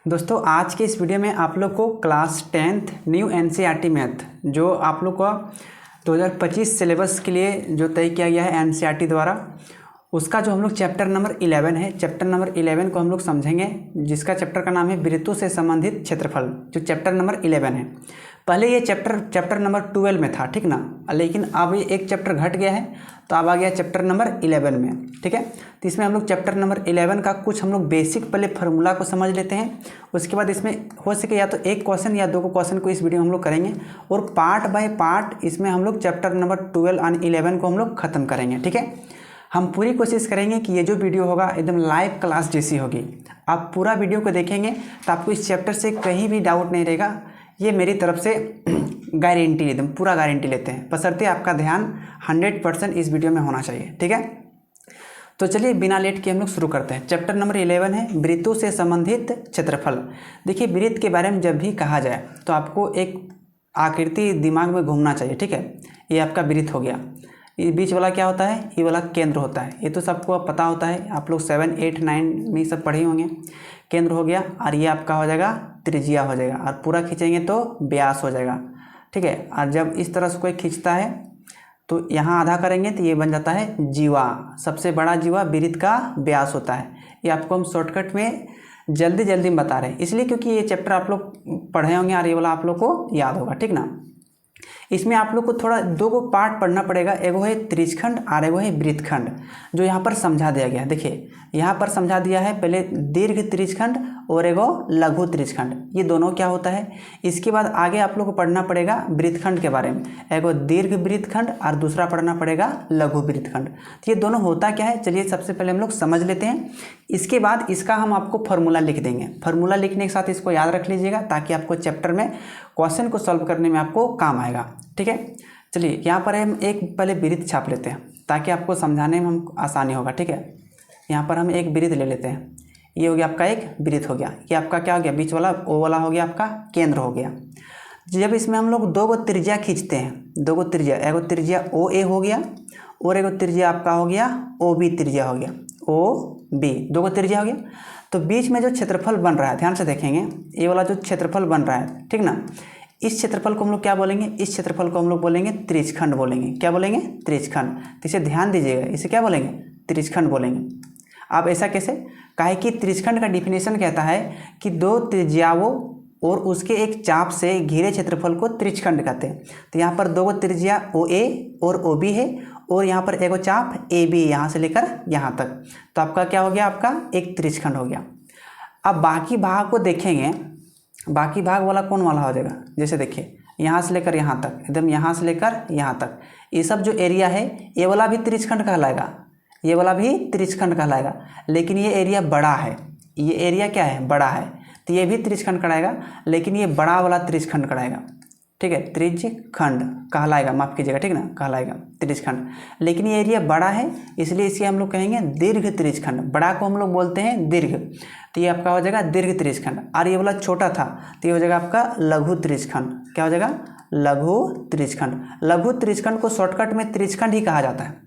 दोस्तों आज के इस वीडियो में आप लोग को class 10th new NCERT math जो आप लोग का 2025 सिलेबस के लिए जो तय किया गया है एनसीईआरटी द्वारा, उसका जो हम लोग चैप्टर नंबर 11 है, चैप्टर नंबर 11 को हम लोग समझेंगे, जिसका चैप्टर का नाम है वृत्तों से संबंधित क्षेत्रफल, जो चैप्टर नंबर 11 है। पहले ये चैप्टर नंबर 12 में था, ठीक ना, लेकिन अब ये एक चैप्टर घट गया है तो अब आ गया चैप्टर नंबर 11 में, ठीक है। तो इसमें हम लोग चैप्टर नंबर 11 का कुछ हम लोग बेसिक पहले फार्मूला को समझ लेते हैं। उसके बाद इसमें हो सके या तो एक क्वेश्चन या दो क्वेश्चन को इस वीडियो में हम लोग करेंगे, और पार्ट बाय पार्ट इसमें हम लोग चैप्टर नंबर 12 और 11 को हम लोग ख़त्म करेंगे, ठीक है। हम पूरी कोशिश करेंगे कि ये जो वीडियो होगा एकदम लाइव क्लास जैसी होगी। आप पूरा वीडियो को देखेंगे तो आपको इस चैप्टर से कहीं भी डाउट नहीं रहेगा। ये मेरी तरफ से गारंटी, एकदम पूरा गारंटी लेते हैं, बशर्ते आपका ध्यान 100% इस वीडियो में होना चाहिए, ठीक है। तो चलिए बिना लेट के हम लोग शुरू करते हैं। चैप्टर नंबर 11 है वृत्तों से संबंधित क्षेत्रफल। देखिए, वृत्त के बारे में जब भी कहा जाए तो आपको एक आकृति दिमाग में घूमना चाहिए, ठीक है। ये आपका वृत्त हो गया, ये बीच वाला क्या होता है, ये वाला केंद्र होता है। ये तो सबको पता होता है, आप लोग 7, 8, 9 में सब पढ़े होंगे। केंद्र हो गया, और ये आपका हो जाएगा त्रिज्या हो जाएगा, और पूरा खींचेंगे तो व्यास हो जाएगा, ठीक है। और जब इस तरह से कोई खींचता है तो यहाँ आधा करेंगे तो ये बन जाता है जीवा। सबसे बड़ा जीवा वृत्त का व्यास होता है। ये आपको हम शॉर्टकट में जल्दी बता रहे हैं, इसलिए क्योंकि ये चैप्टर आप लोग पढ़े होंगे और ये वाला आप लोग को याद होगा, ठीक ना। इसमें आप लोग को थोड़ा दो को पार्ट पढ़ना पड़ेगा, एगो है त्रिज्यखंड और एगो है वृत्तखंड, जो यहाँ पर समझा दिया गया है। देखिए यहाँ पर समझा दिया है, पहले दीर्घ त्रिज्यखंड और एगो लघु त्रिज्यखंड, ये दोनों क्या होता है। इसके बाद आगे आप लोग को पढ़ना पड़ेगा वृत्तखंड के बारे में, एगो दीर्घ वृत्तखंड और दूसरा पढ़ना पड़ेगा लघु वृत्तखंड। तो ये दोनों होता क्या है, चलिए सबसे पहले हम लोग समझ लेते हैं। इसके बाद इसका हम आपको फार्मूला लिख देंगे। फार्मूला लिखने के साथ इसको याद रख लीजिएगा, ताकि आपको चैप्टर में क्वेश्चन को सॉल्व करने में आपको काम आएगा, ठीक है। चलिए यहाँ पर हम एक पहले वृत्त छाप लेते हैं, ताकि आपको समझाने में हम आसानी होगा, ठीक है। यहाँ पर हम एक वृत्त ले लेते हैं। ये हो गया आपका एक वृत्त हो गया। ये आपका क्या हो गया, बीच वाला ओ वाला हो गया आपका केंद्र हो गया। जब इसमें हम लोग दो गो त्रिज्या खींचते हैं, दो गो त्रिज्या, एगो त्रिज्या ओ ए हो गया और एगो त्रिज्या आपका हो गया ओ बी त्रिज्या हो गया, ओ बी, दो गो त्रिज्या हो गया। तो बीच में जो क्षेत्रफल बन रहा है, ध्यान से देखेंगे, ये वाला जो क्षेत्रफल बन रहा है, ठीक ना, इस क्षेत्रफल को हम लोग क्या बोलेंगे, इस क्षेत्रफल को हम लोग बोलेंगे त्रिज्यखंड बोलेंगे। क्या बोलेंगे, त्रिज्यखंड। तो इसे ध्यान दीजिएगा, इसे क्या बोलेंगे, त्रिज्यखंड बोलेंगे। आप ऐसा कैसे, काहे कि त्रिज्यखंड का डिफिनेशन कहता है कि दो त्रिज्याओं और उसके एक चाप से घिरे क्षेत्रफल को त्रिज्यखंड कहते हैं। तो यहाँ पर दो गो त्रिज्या ओ ए और ओ बी है, और यहाँ पर एगो चाप ए बी, यहाँ से लेकर यहाँ तक, तो आपका क्या हो गया, आपका एक त्रिज्यखंड हो गया। अब बाकी भाग को देखेंगे, बाकी भाग वाला कौन वाला हो जाएगा, जैसे देखिए यहाँ से लेकर यहाँ तक, एकदम यहाँ से लेकर यहाँ तक, ये सब जो एरिया है ये वाला भी त्रिज्यखंड कहलाएगा, ये वाला भी त्रिज्यखंड कहलाएगा। लेकिन ये एरिया बड़ा है, ये एरिया क्या है, बड़ा है, तो ये भी त्रिज्यखंड कहलाएगा, लेकिन ये बड़ा वाला त्रिज्यखंड कहलाएगा, ठीक है, त्रिज्यखंड कहलाएगा, माफ़ कीजिएगा, ठीक ना, कहलाएगा त्रिज्यखंड। लेकिन ये एरिया बड़ा है, इसलिए इसे हम लोग कहेंगे दीर्घ त्रिज्यखंड। बड़ा को हम लोग बोलते हैं दीर्घ, तो ये आपका हो जाएगा दीर्घ त्रिज्यखंड। और ये वाला छोटा था तो ये हो जाएगा आपका लघु त्रिज्यखंड। क्या हो जाएगा, लघु त्रिज्यखंड। लघु त्रिज्यखंड को शॉर्टकट में त्रिज्यखंड ही कहा जाता है,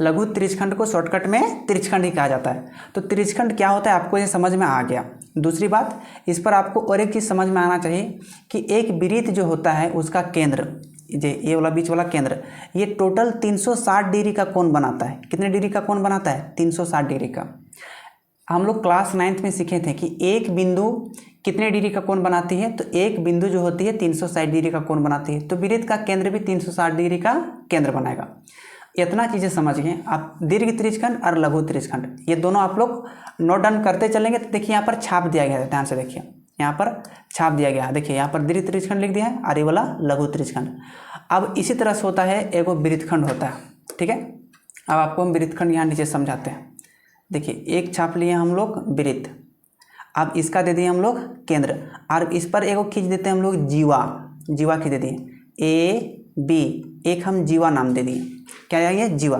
लघु त्रिज्यखंड को शॉर्टकट में त्रिज्यखंड ही कहा जाता है। तो त्रिज्यखंड क्या होता है आपको ये समझ में आ गया। दूसरी बात, इस पर आपको और एक चीज़ समझ में आना चाहिए कि एक वृत्त जो होता है उसका केंद्र, ये वाला बीच वाला केंद्र, ये टोटल 360 डिग्री का कोण बनाता है। कितने डिग्री का कोण बनाता है, 360 डिग्री का। हम लोग क्लास 9th में सीखे थे कि एक बिंदु कितने डिग्री का कोण बनाती है, तो एक बिंदु जो होती है 360 डिग्री का कोण बनाती है। तो वृत्त का केंद्र भी 360 डिग्री का केंद्र बनाएगा। इतना चीज़ें समझ गए आप, दीर्घ त्रिज्यखंड और लघु त्रिज्यखंड, ये दोनों आप लोग नोट डाउन करते चलेंगे। तो देखिए यहाँ पर छाप दिया गया है, ध्यान से देखिए, यहाँ पर छाप दिया गया है। देखिए यहाँ पर दीर्घ त्रिज्यखंड लिख दिया है और ये वाला लघु त्रिज्यखंड। अब इसी तरह से होता है, एगो वृत्तखंड होता है, ठीक है। अब आपको हम वृत्तखंड यहाँ नीचे समझाते हैं। देखिए एक छाप लिए हम लोग वृत्त, अब इसका दे दिए हम लोग केंद्र, और इस पर एगो खींच देते हैं हम लोग जीवा, जीवा खींच दे दिए ए बी, एक हम जीवा नाम दे दिए, क्या है ये, जीवा।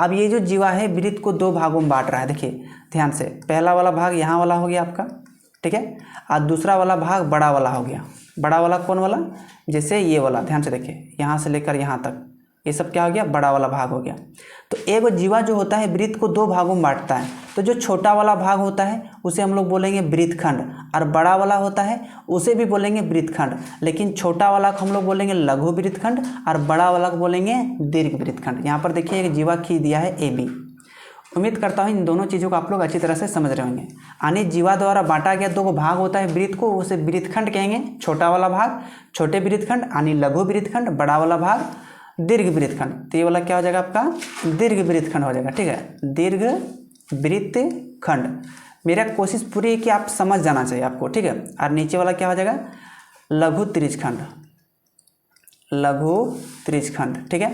अब ये जो जीवा है वृत्त को दो भागों में बांट रहा है। देखिए ध्यान से, पहला वाला भाग यहाँ वाला हो गया आपका, ठीक है, और दूसरा वाला भाग बड़ा वाला हो गया। बड़ा वाला कौन वाला, जैसे ये वाला, ध्यान से देखिए, यहाँ से लेकर यहाँ तक, ये सब क्या हो गया, बड़ा वाला भाग हो गया। तो एक जीवा जो होता है वृत्त को दो भागों में बांटता है। तो जो छोटा वाला भाग होता है उसे हम लोग बोलेंगे वृत्तखंड, और बड़ा वाला होता है उसे भी बोलेंगे वृत्तखंड। लेकिन छोटा वाला को हम लोग बोलेंगे लघु वृत्तखंड और बड़ा वाला को बोलेंगे दीर्घ वृत्तखंड। यहाँ पर देखिए एक जीवा खींच दिया है AB। उम्मीद करता हूँ इन दोनों चीज़ों को आप लोग अच्छी तरह से समझ रहे होंगे। यानी जीवा द्वारा बांटा गया दो भाग होता है वृत्त को, उसे वृत्तखंड कहेंगे। छोटा वाला भाग छोटे वृत्तखंड यानी लघु वृत्तखंड, बड़ा वाला भाग दीर्घ वृत्तखंड। तो ये वाला क्या हो जाएगा आपका दीर्घ वृत्तखंड हो जाएगा। ठीक है, दीर्घ वृत्तखंड। मेरा कोशिश पूरी है कि आप समझ जाना चाहिए आपको। ठीक है, और नीचे वाला क्या हो जाएगा लघु त्रिज्यखंड, लघु त्रिज्यखंड। ठीक है,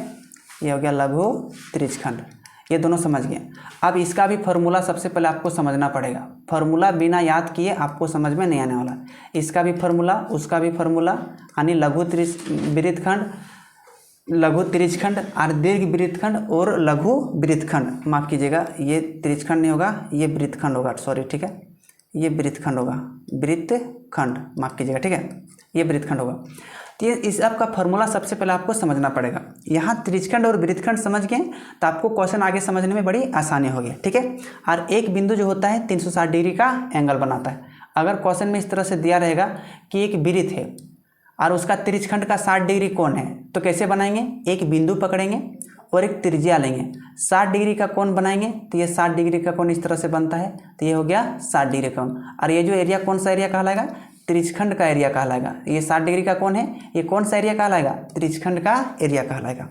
ये हो गया लघु त्रिज्यखंड। ये दोनों समझ गए। अब इसका भी फार्मूला सबसे पहले आपको समझना पड़ेगा। फार्मूला बिना याद किए आपको समझ में नहीं आने वाला। इसका भी फार्मूला, उसका भी फार्मूला, यानी लघु वृत्तखंड, लघु त्रिज्यखंड और दीर्घ वृत्तखंड और लघु वृत्तखंड। माफ़ कीजिएगा, ये त्रिज्यखंड नहीं होगा, ये वृत्तखंड होगा। सॉरी, ठीक है, ये वृत्तखंड होगा, वृत्तखंड, माफ़ कीजिएगा। ठीक है, ये वृत्तखंड होगा। तो ये इस आपका फार्मूला सबसे पहले आपको समझना पड़ेगा। यहाँ त्रिज्यखंड और वृत्तखंड समझ गए तो आपको क्वेश्चन आगे समझने में बड़ी आसानी होगी। ठीक है, और एक बिंदु जो होता है 360 डिग्री का एंगल बनाता है। अगर क्वेश्चन में इस तरह से दिया रहेगा कि एक वृत्त है और उसका त्रिज्यखंड का 60 डिग्री कोण है, तो कैसे बनाएंगे, एक बिंदु पकड़ेंगे और एक त्रिज्या लेंगे, 60 डिग्री का कोण बनाएंगे। तो ये 60 डिग्री का कोण इस तरह से बनता है, तो ये हो गया 60 डिग्री का कोण। और ये जो एरिया कौन सा एरिया कहलाएगा, त्रिज्यखंड का एरिया कहलाएगा। ये 60 डिग्री का कोण है, ये कौन सा एरिया कहलाएगा, त्रिज्यखंड का एरिया कहलाएगा।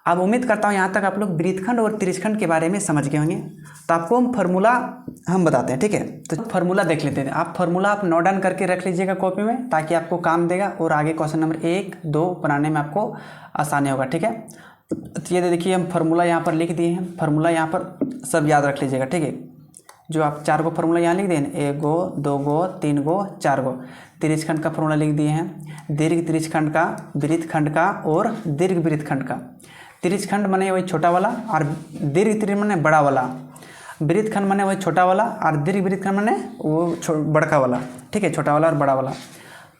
अब उम्मीद करता हूँ यहाँ तक आप लोग वृत्तखंड और त्रिज्यखंड के बारे में समझ गए होंगे। तो आपको हम फार्मूला हम बताते हैं। ठीक है, तो फार्मूला देख लेते हैं। आप फार्मूला आप नोट डाउन करके रख लीजिएगा कॉपी में, ताकि आपको काम देगा और आगे क्वेश्चन नंबर 1, 2 बनाने में आपको आसानी होगा। ठीक है, तो ये देखिए हम फार्मूला यहाँ पर लिख दिए हैं। फार्मूला यहाँ पर सब याद रख लीजिएगा। ठीक है, जो आप 4 गो फार्मूला यहाँ लिख दिए हैं, 1 गो, 2 गो, 3 गो, 4 गो। त्रिज्यखंड का फार्मूला लिख दिए हैं, दीर्घ त्रिज्यखंड का, वृत्तखंड का और दीर्घ वृत्तखंड का। त्रिज्यखंड माने वही छोटा वाला और दीर्घ त्रिज्यखंड माने बड़ा वाला, वृत्तखंड माने वही छोटा वाला और दीर्घ वृत्तखंड माने वो बड़का वाला। ठीक है, छोटा वाला और बड़ा वाला।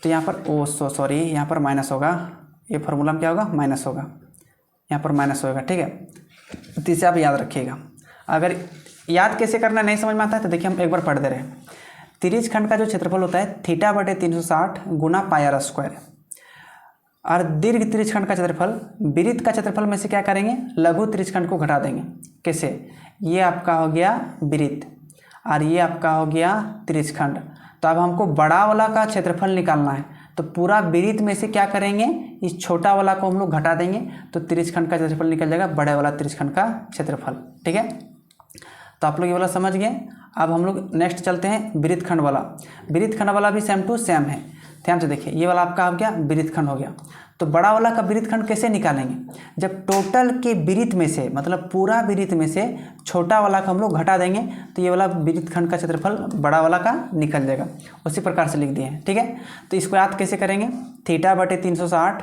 तो यहाँ पर सॉरी यहाँ पर माइनस होगा, ये फार्मूला में क्या होगा, माइनस होगा, यहाँ पर माइनस होगा। ठीक है, तो इसे आप याद रखिएगा। अगर याद कैसे करना नहीं समझ में आता है तो देखिए हम एक बार पढ़ दे रहे हैं। त्रिज्यखंड का जो क्षेत्रफल होता है θ/360 गुना πr², और दीर्घ त्रिज्यखंड का क्षेत्रफल, वृत्त का क्षेत्रफल में से क्या करेंगे, लघु त्रिज्यखंड को घटा देंगे। कैसे, ये आपका हो गया वृत्त और ये आपका हो गया त्रिज्यखंड। तो अब हमको बड़ा वाला का क्षेत्रफल निकालना है, तो पूरा वृत्त में से क्या करेंगे, इस छोटा वाला को हम लोग घटा देंगे, तो त्रिज्यखंड का क्षेत्रफल निकल जाएगा बड़े वाला त्रिज्यखंड का क्षेत्रफल। ठीक है, तो आप लोग ये वाला समझ गए। अब हम लोग नेक्स्ट चलते हैं वृत्तखंड वाला। वृत्तखंड वाला भी सेम टू सेम है, ध्यान से देखिए। ये वाला आपका हो गया वृत्तखंड हो गया। तो बड़ा वाला का वृत्तखंड कैसे निकालेंगे, जब टोटल के वृत्त में से, मतलब पूरा वृत्त में से छोटा वाला का हम लोग घटा देंगे, तो ये वाला वृत्तखंड का क्षेत्रफल बड़ा वाला का निकल जाएगा। उसी प्रकार से लिख दिए हैं। ठीक है, तो इसको याद कैसे करेंगे, θ/360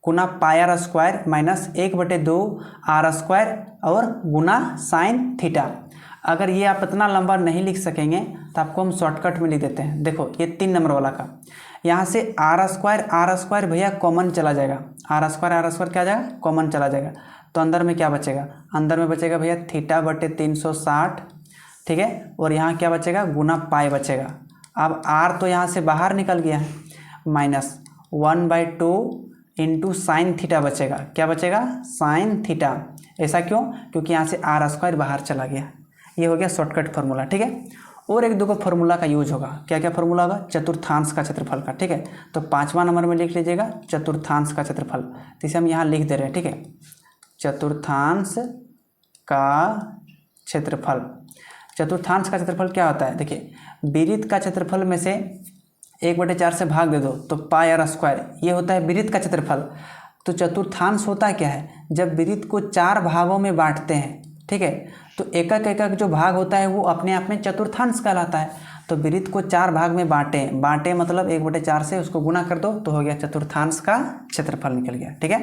गुना πr² माइनस 1/2 r² और गुना sin थीटा। अगर ये आप इतना लंबा नहीं लिख सकेंगे तो आपको हम शॉर्टकट में लिख देते हैं। देखो ये 3 नंबर वाला का, यहाँ से r² भैया कॉमन चला जाएगा, r² क्या आ जाएगा, कॉमन चला जाएगा। तो अंदर में क्या बचेगा, अंदर में बचेगा भैया θ/360। ठीक है, और यहाँ क्या बचेगा, गुना पाई बचेगा। अब r तो यहाँ से बाहर निकल गया है, माइनस 1/2 इंटू साइन थीटा बचेगा। क्या बचेगा, साइन थीटा। ऐसा क्यों, क्योंकि यहाँ से r² बाहर चला गया। ये हो गया शॉर्टकट फार्मूला। ठीक है, और एक दो फार्मूला का यूज होगा। क्या क्या फार्मूला होगा, चतुर्थांश का क्षेत्रफल का। ठीक है, तो 5वां नंबर में लिख लीजिएगा चतुर्थांश का क्षेत्रफल। तो इसे हम यहाँ लिख दे रहे हैं। ठीक है, चतुर्थांश का क्षेत्रफल। चतुर्थांश का क्षेत्रफल क्या होता है, देखिए वृत्त का क्षेत्रफल में से 1/4 से भाग दे दो तो πr², ये होता है वृत्त का क्षेत्रफल। तो चतुर्थांश होता क्या है, जब वृत्त को 4 भागों में बांटते हैं। ठीक है, तो एक एक जो भाग होता है वो अपने आप में चतुर्थांश कहलाता है। तो वृत्त को 4 भाग में बांटे मतलब 1/4 से उसको गुना कर दो तो हो गया चतुर्थांश का क्षेत्रफल निकल गया। ठीक है,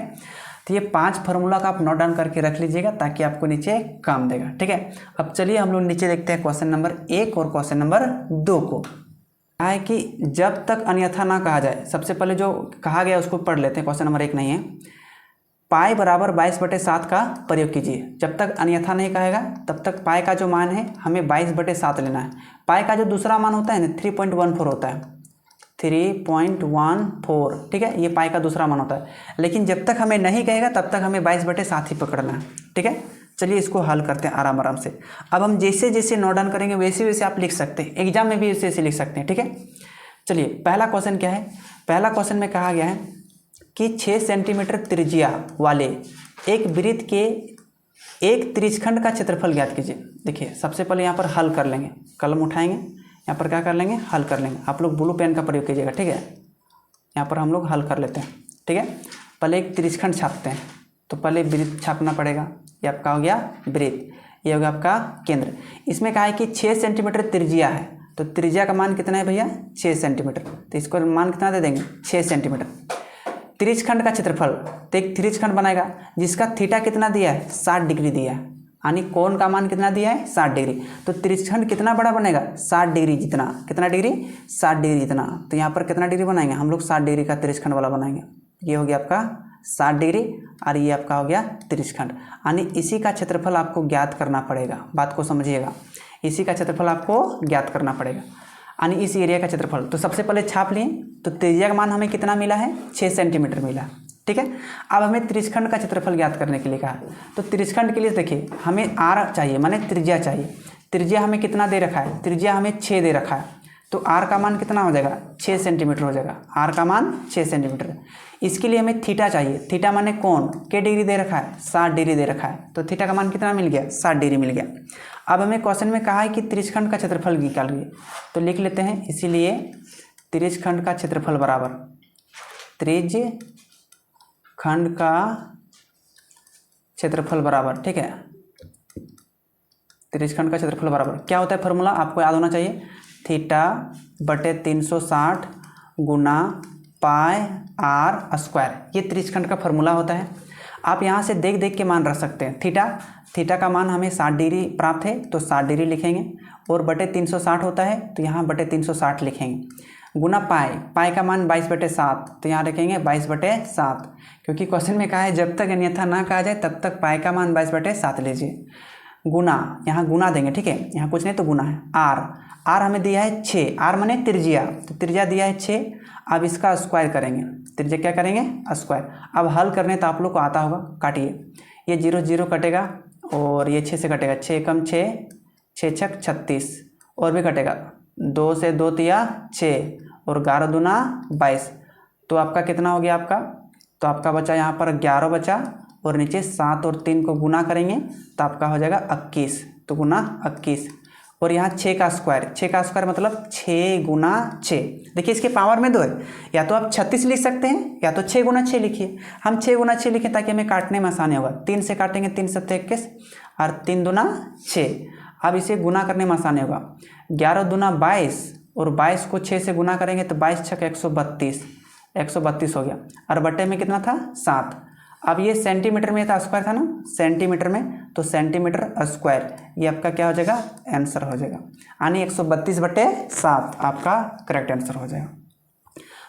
तो ये 5 फार्मूला का आप नोट डाउन करके रख लीजिएगा ताकि आपको नीचे काम देगा। ठीक है, अब चलिए हम लोग नीचे देखते हैं क्वेश्चन नंबर 1 और क्वेश्चन नंबर 2 को। है कि जब तक अन्यथा ना कहा जाए, सबसे पहले जो कहा गया उसको पढ़ लेते हैं। क्वेश्चन नंबर 1 नहीं है, पाई बराबर 22/7 का प्रयोग कीजिए। जब तक अन्यथा नहीं कहेगा तब तक पाई का जो मान है हमें 22/7 लेना है। पाई का जो दूसरा मान होता है ना 3.14 होता है, 3.14, ठीक है, ये पाई का दूसरा मान होता है। लेकिन जब तक हमें नहीं कहेगा तब तक हमें 22/7 ही पकड़ना है, ठीक है। चलिए इसको हल करते हैं आराम आराम से। अब हम जैसे जैसे नोट डाउन करेंगे वैसे वैसे आप लिख सकते हैं, एग्जाम में भी वैसे वैसे लिख सकते हैं, ठीक है। चलिए पहला क्वेश्चन क्या है। पहला क्वेश्चन में कहा गया है कि 6 सेंटीमीटर त्रिज्या वाले एक वृत्त के एक त्रिज्यखंड का क्षेत्रफल ज्ञात कीजिए। देखिए सबसे पहले यहाँ पर हल कर लेंगे, कलम उठाएंगे, यहाँ पर क्या कर लेंगे, हल कर लेंगे। आप लोग ब्लू पेन का प्रयोग कीजिएगा, ठीक है। यहाँ पर हम लोग हल कर लेते हैं, ठीक है। पहले एक त्रिज्यखंड छापते हैं, तो पहले वृत्त छापना पड़ेगा। ये आपका हो गया वृत्त, ये हो गया आपका केंद्र। इसमें कहा है कि 6 सेंटीमीटर त्रिज्या है, तो त्रिज्या का मान कितना है भैया, 6 सेंटीमीटर, तो इसको मान कितना दे देंगे, 6 सेंटीमीटर। त्रिज्यखंड का क्षेत्रफल, तो एक त्रिज्यखंड बनाएगा जिसका थीटा कितना दिया है, 60 डिग्री दिया है, यानी कोण का मान कितना दिया है, 60 डिग्री। तो त्रिज्यखंड कितना बड़ा बनेगा, 60 डिग्री जितना, कितना डिग्री, 60 डिग्री जितना। तो यहाँ पर कितना डिग्री बनाएंगे हम लोग, 60 डिग्री का त्रिज्यखंड वाला बनाएंगे। ये हो गया आपका 60 डिग्री और ये आपका हो गया त्रिज्यखंड, यानी इसी का क्षेत्रफल आपको ज्ञात करना पड़ेगा। बात को समझिएगा, इसी का क्षेत्रफल आपको ज्ञात करना पड़ेगा, यानी इस एरिया का क्षेत्रफल। तो सबसे पहले छाप लें, तो त्रिज्या का मान हमें कितना मिला है, 6 सेंटीमीटर मिला, ठीक है। अब हमें त्रिज्यखंड का क्षेत्रफल ज्ञात करने के लिए कहा, तो त्रिज्यखंड के लिए देखिए हमें आर चाहिए, माने त्रिज्या चाहिए। त्रिज्या हमें कितना दे रखा है, त्रिज्या हमें 6 दे रखा है, तो आर का मान कितना हो जाएगा, 6 सेंटीमीटर हो जाएगा। आर का मान 6 सेंटीमीटर। इसके लिए हमें थीटा चाहिए, थीटा माने कोण, के डिग्री दे रखा है, 60 डिग्री दे रखा है, तो थीटा का मान कितना मिल गया, 60 डिग्री मिल गया। अब हमें क्वेश्चन में कहा है कि त्रिज्यखंड का क्षेत्रफल निकालिए, तो लिख लेते हैं। इसीलिए त्रिज्यखंड का क्षेत्रफल बराबर त्रिज्यखंड का क्षेत्रफल बराबर, ठीक है, त्रिज्यखंड का क्षेत्रफल बराबर क्या होता है, फॉर्मूला आपको याद होना चाहिए, थीटा बटे 360 गुना पाई आर स्क्वायर। ये त्रिज्यखंड का फॉर्मूला होता है। आप यहाँ से देख देख के मान रख सकते हैं। थीटा का मान हमें 60 डिग्री प्राप्त है, तो 60 डिग्री लिखेंगे, और बटे 360 होता है तो यहाँ बटे 360 लिखेंगे, गुना पाई का मान 22/7, तो यहाँ लिखेंगे 22/7, क्योंकि क्वेश्चन में कहा है जब तक अन्यथा ना कहा जाए तब तक पाई का मान 22/7 लीजिए, गुना, यहाँ गुना देंगे, ठीक है, यहाँ कुछ नहीं तो गुना है। आर हमें दिया है 6, आर माने त्रिज्या, तो त्रिज्या दिया है 6। अब इसका स्क्वायर करेंगे, त्रिज्या क्या करेंगे, स्क्वायर। अब हल करने तो आप लोग को आता होगा, काटिए, ये 0 0 कटेगा और ये 6 से कटेगा, 6 कम 6, 6 छक 36, और भी कटेगा, 2 से 2 तिया 6 और 11 दूना 22, तो आपका कितना हो गया आपका, तो आपका बचा यहाँ पर 11 बचा, और नीचे 7 और 3 को गुना करेंगे तो आपका हो जाएगा 21, तो गुना 21, और यहाँ 6 का स्क्वायर मतलब 6 गुना 6। देखिए इसके पावर में 2 है, या तो आप 36 लिख सकते हैं या तो 6 गुना 6 लिखिए। हम 6 गुना 6 लिखें ताकि हमें काटने में आसानी होगा। 3 से काटेंगे, 3 7 21 और 3 दूना 6। अब इसे गुना करने में आसानी होगा, 11 दूना 22 और 22 को 6 से गुना करेंगे तो 22 छक 132 हो गया, और बटे में कितना था 7। अब ये सेंटीमीटर में था, स्क्वायर था ना, सेंटीमीटर में, तो सेंटीमीटर स्क्वायर, ये आपका क्या हो जाएगा, आंसर हो जाएगा, यानी 132/7 आपका करेक्ट आंसर हो जाएगा।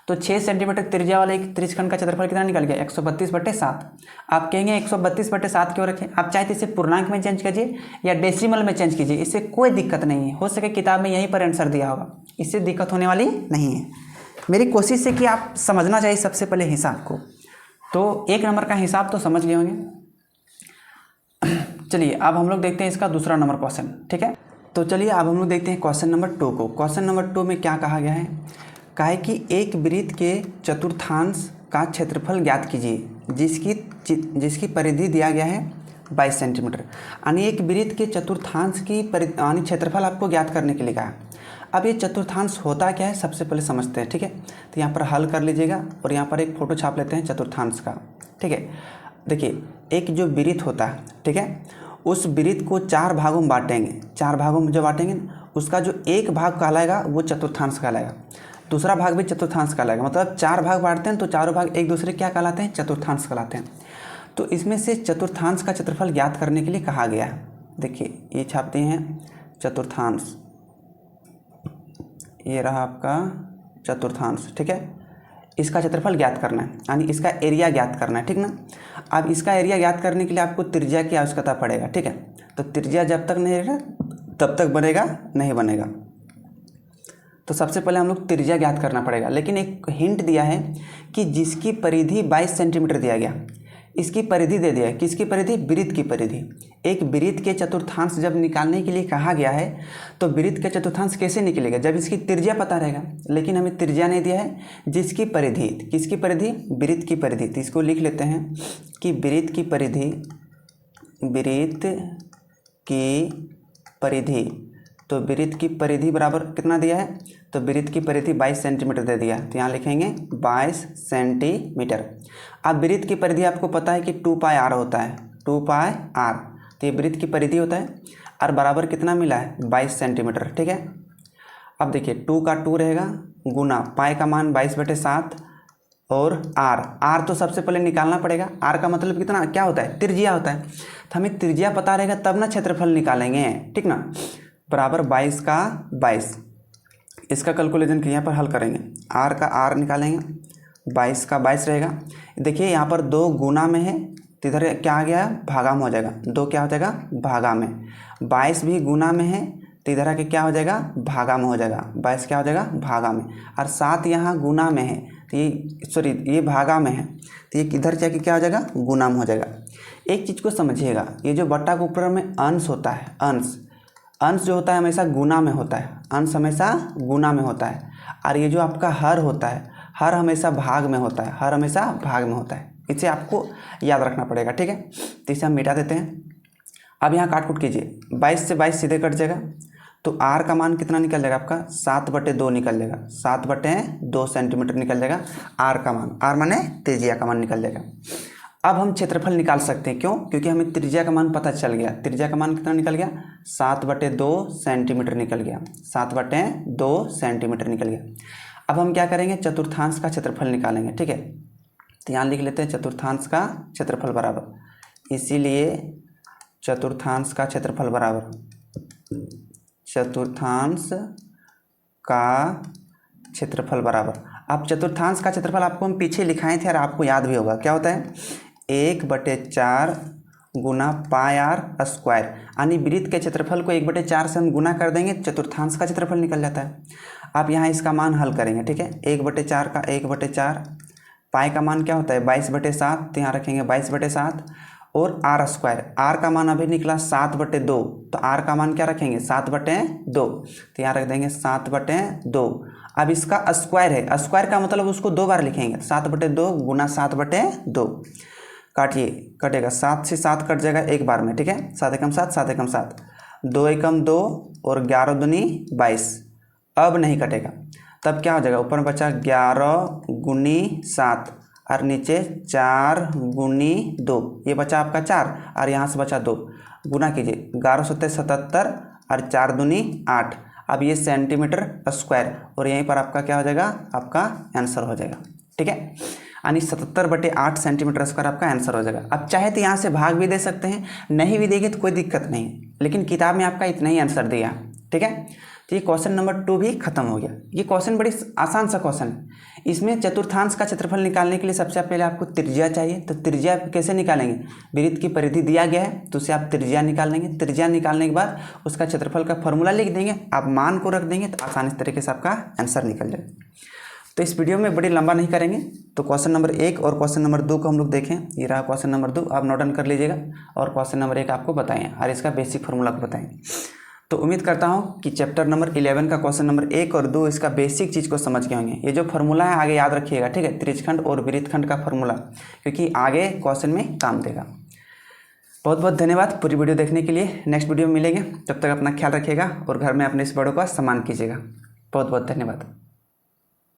तो 6 सेंटीमीटर त्रिज्या वाले एक त्रिज्यखंड का क्षेत्रफल कितना निकल गया, 132/7। आप कहेंगे 132/7 क्यों रखें, आप चाहे तो इसे पूर्णांक में चेंज कीजिए या डेसिमल में चेंज कीजिए, इससे कोई दिक्कत नहीं है। हो सके किताब में यहीं पर आंसर दिया होगा, इससे दिक्कत होने वाली नहीं है। मेरी कोशिश है कि आप समझना चाहिए सबसे पहले हिसाब को। तो 1 नंबर का हिसाब तो समझ गए होंगे। चलिए अब हम लोग देखते हैं इसका दूसरा नंबर क्वेश्चन, ठीक है। तो चलिए अब हम लोग देखते हैं क्वेश्चन नंबर 2 को। क्वेश्चन नंबर 2 में क्या कहा गया है, कहा है कि एक वृत्त के चतुर्थांश का क्षेत्रफल ज्ञात कीजिए जिसकी परिधि दिया गया है 22 सेंटीमीटर। यानी एक वृत्त के चतुर्थांश की यानी क्षेत्रफल आपको ज्ञात करने के लिए कहा। अब ये चतुर्थांश होता क्या है सबसे पहले समझते हैं, ठीक है। तो यहाँ पर हल कर लीजिएगा और यहाँ पर एक फ़ोटो छाप लेते हैं चतुर्थांश का, ठीक है। देखिए एक जो वृत्त होता है, ठीक है, उस वृत्त को 4 भागों में बांटेंगे। 4 भागों में जो बांटेंगे उसका जो एक भाग कहलाएगा वो चतुर्थांश कहलाएगा, दूसरा भाग भी चतुर्थांश कहलाएगा। मतलब 4 भाग बांटते हैं तो चारों भाग एक दूसरे क्या कहलाते हैं, चतुर्थांश कहलाते हैं। तो इसमें से चतुर्थांश का क्षेत्रफल ज्ञात करने के लिए कहा गया है। देखिए ये छापते हैं चतुर्थांश, ये रहा आपका चतुर्थांश, ठीक है। इसका क्षेत्रफल ज्ञात करना है, यानी इसका एरिया ज्ञात करना है, ठीक ना। अब इसका एरिया ज्ञात करने के लिए आपको त्रिज्या की आवश्यकता पड़ेगा, ठीक है। तो त्रिज्या जब तक नहीं रहेगा तब तक बनेगा नहीं बनेगा। तो सबसे पहले हम लोग त्रिज्या ज्ञात करना पड़ेगा, लेकिन एक हिंट दिया है कि जिसकी परिधि 22 सेंटीमीटर दिया गया, इसकी परिधि दे दिया है, किसकी परिधि, वृत्त की परिधि। एक वृत्त के चतुर्थांश जब निकालने के लिए कहा गया है तो वृत्त के चतुर्थांश कैसे निकलेगा, जब इसकी त्रिज्या पता रहेगा। लेकिन हमें त्रिज्या नहीं दिया है, जिसकी परिधि, किसकी परिधि, वृत्त की परिधि। तो इसको लिख लेते हैं कि वृत्त की परिधि, वृत्त की परिधि। तो वृत्त की परिधि बराबर कितना दिया है, तो वृत्त की परिधि 22 सेंटीमीटर दे दिया, तो यहाँ लिखेंगे 22 सेंटीमीटर। अब वृत्त की परिधि आपको पता है कि 2πr होता है, 2πr। तो ये वृत्त की परिधि होता है और बराबर कितना मिला है, 22 सेंटीमीटर, ठीक है। अब देखिए 2 का 2 रहेगा गुना पाई का मान 22/7 और r तो सबसे पहले निकालना पड़ेगा। r का मतलब कितना क्या होता है, त्रिज्या होता है। तो हमें त्रिज्या पता रहेगा तब ना क्षेत्रफल निकालेंगे, ठीक ना। बराबर 22 का 22, इसका कैलकुलेशन यहाँ पर हल करेंगे, r का r निकालेंगे, 22 का 22 रहेगा। देखिए यहाँ पर 2 गुना में है तो इधर क्या आ गया, भागा में हो जाएगा, 2 क्या हो जाएगा, भागा में। 22 भी गुना में है तो इधर आके क्या हो जाएगा, भागा में हो जाएगा, 22 क्या हो जाएगा, भागा में। और 7 यहाँ गुना में है तो ये भागा में है तो ये इधर जाके क्या हो जाएगा, गुना में हो जाएगा। एक चीज़ को समझिएगा, ये जो बट्टा के ऊपर में अंश होता है, अंश जो होता है हमेशा गुना में होता है, अंश हमेशा गुना में होता है। और ये जो आपका हर होता है, हर हमेशा भाग में होता है, हर हमेशा भाग में होता है। इसे आपको याद रखना पड़ेगा, ठीक है। तो इसे हम मिटा देते हैं। अब यहाँ काट कूट कीजिए, 22 से 22 सीधे कट जाएगा तो r का मान कितना निकल जाएगा आपका, 7/2 निकल जाएगा, 7/2 सेंटीमीटर निकल जाएगा r का मान, r माने त्रिज्या का मान निकल जाएगा। अब हम क्षेत्रफल निकाल सकते हैं, क्यों, क्योंकि हमें त्रिज्या का मान पता चल गया। त्रिज्या का मान कितना निकल गया, 7/2 सेंटीमीटर निकल गया, 7/2 सेंटीमीटर निकल गया। अब हम क्या करेंगे, चतुर्थांश का क्षेत्रफल निकालेंगे, ठीक है। तो यहाँ लिख लेते हैं चतुर्थांश का क्षेत्रफल बराबर, इसीलिए चतुर्थांश का क्षेत्रफल बराबर चतुर्थांश का क्षेत्रफल बराबर। अब चतुर्थांश का क्षेत्रफल आपको हम पीछे लिखाए थे और आपको याद भी होगा, क्या होता है, 1/4 गुना πr², यानी वृत्त के क्षेत्रफल को 1/4 से हम गुना कर देंगे, चतुर्थांश का क्षेत्रफल निकल जाता है। आप यहाँ इसका मान हल करेंगे, ठीक है। 1/4 का 1/4, पाई का मान क्या होता है, 22/7, तो यहाँ रखेंगे 22/7 और r², r का मान अभी निकला 7/2, तो r का मान क्या रखेंगे, 7/2, तो यहाँ रख देंगे 7/2। अब इसका स्क्वायर है, स्क्वायर का मतलब उसको 2 बार लिखेंगे, 7/2 गुना 7/2, काटिए, कटेगा 7 से 7 कट जाएगा एक बार में, ठीक है। 7 एकम 7, 7 एकम 7, 2 एकम 2 और 11 दूनी 22। अब नहीं कटेगा, तब क्या हो जाएगा, ऊपर में बचा 11 गुनी 7 और नीचे 4 गुनी 2, ये बचा आपका 4 और यहाँ से बचा 2, गुना कीजिए, 11 7 77 और 4 दूनी 8। अब ये सेंटीमीटर स्क्वायर और यहीं पर आपका क्या हो जाएगा, आपका आंसर हो जाएगा, ठीक है। यानी 77/8 सेंटीमीटर स्क्वायर आपका आंसर हो जाएगा। अब चाहे तो यहाँ से भाग भी दे सकते हैं, नहीं भी देंगे तो कोई दिक्कत नहीं, लेकिन किताब में आपका इतना ही आंसर दिया, ठीक है। तो ये क्वेश्चन नंबर 2 भी खत्म हो गया। ये क्वेश्चन बड़ी आसान सा क्वेश्चन है। इसमें चतुर्थांश का क्षेत्रफल निकालने के लिए सबसे पहले आपको त्रिज्या चाहिए। तो त्रिज्या कैसे निकालेंगे, वृत्त की परिधि दिया गया है तो उसे आप त्रिज्या निकाल लेंगे। त्रिज्या निकालने के बाद उसका क्षेत्रफल का फॉर्मूला लिख देंगे, आप मान को रख देंगे तो आसानी तरीके से आपका आंसर निकल जाएगा। तो इस वीडियो में बड़ी लंबा नहीं करेंगे, तो क्वेश्चन नंबर 1 और क्वेश्चन नंबर 2 को हम लोग देखें। ये रहा क्वेश्चन नंबर 2, आप नोट डाउन कर लीजिएगा और क्वेश्चन नंबर 1 आपको बताएं और इसका बेसिक फार्मूला को बताएं। तो उम्मीद करता हूँ कि चैप्टर नंबर 11 का क्वेश्चन नंबर 1 और 2 इसका बेसिक चीज़ को समझ गए होंगे। ये जो फार्मूला है आगे याद रखिएगा, ठीक है, त्रिज्यखंड और वृत्तखंड का फार्मूला, क्योंकि आगे क्वेश्चन में काम देगा। बहुत बहुत धन्यवाद पूरी वीडियो देखने के लिए। नेक्स्ट वीडियो में मिलेंगे, तब तक अपना ख्याल रखिएगा और घर में अपने इस बड़ों का सम्मान कीजिएगा। बहुत बहुत धन्यवाद।